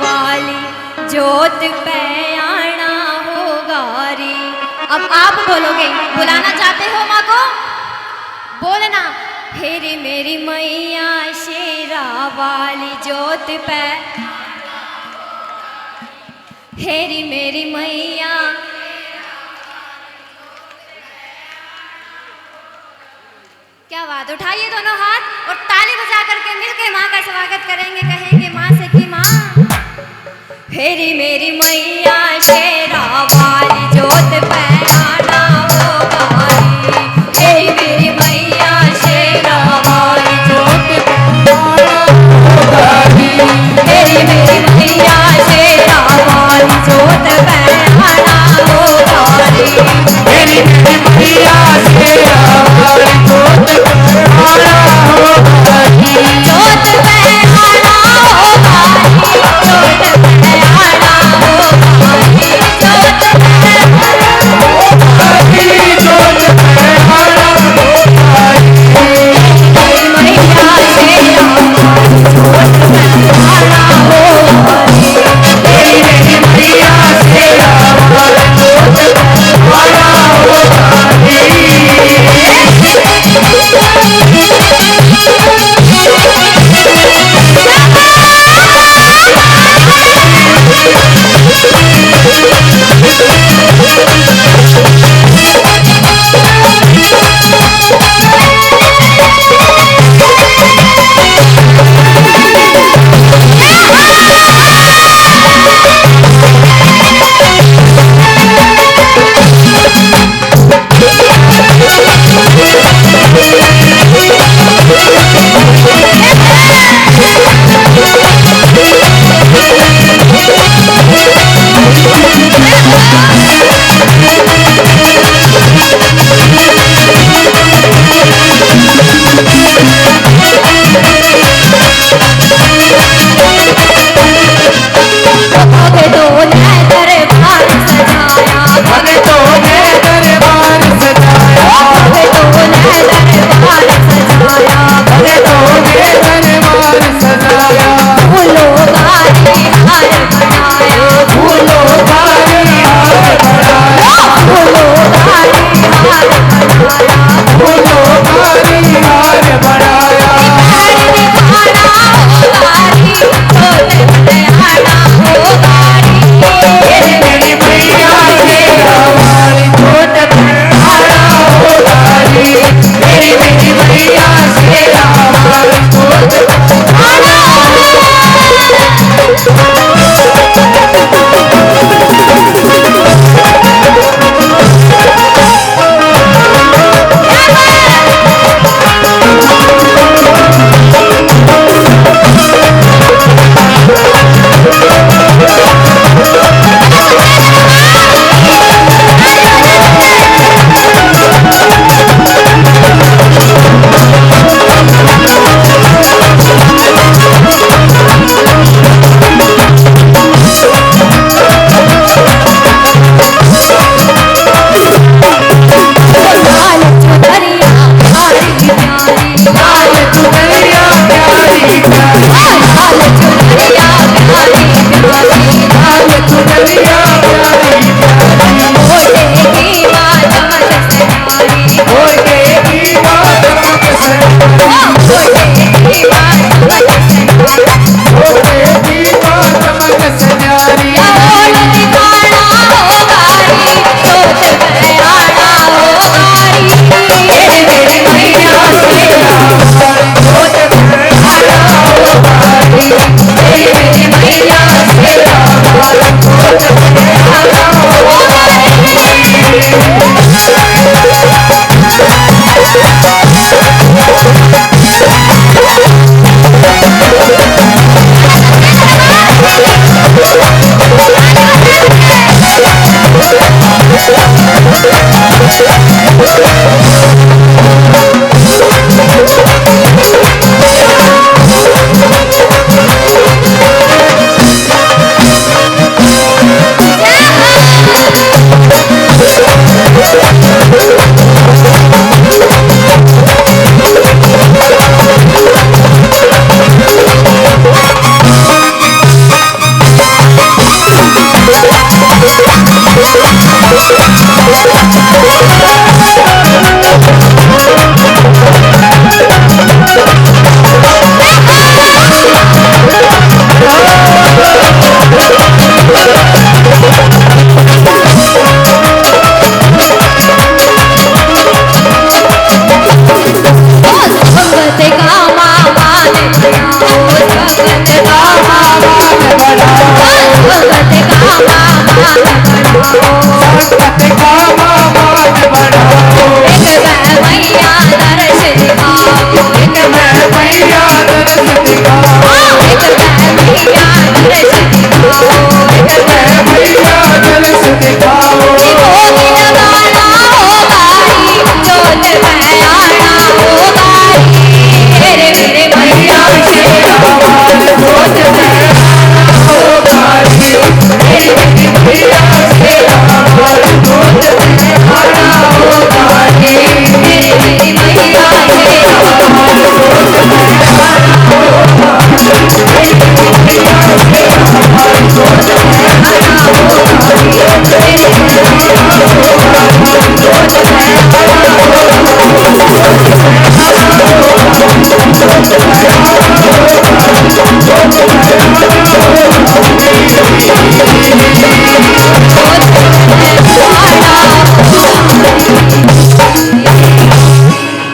वाली जोत पे आना होगा रे। अब आप बोलोगे, बुलाना चाहते हो माँ को, बोलना, हेरी मेरी मैया शेरा वाली जोत पे, हेरी मेरी मैया। क्या बात, उठाइए दोनों हाथ और ताली बजा करके मिलके माँ का स्वागत करेंगे, कहेंगे माँ से कि माँ, हेरी मेरी मैया शेरा वाली जोत पे आना होगा रे। हेरी मेरी मैया शेरा वाली जोत पे आना होगा रे। हेरी मेरी मैया शेरा वाली जोत पे आना होगा रे। हेरी मेरी मैया शेरा वाली जोत पे आना होगा रे। जोत पे आना होगा रे। जोत पे आना होगा रे। जोत पे तत्काल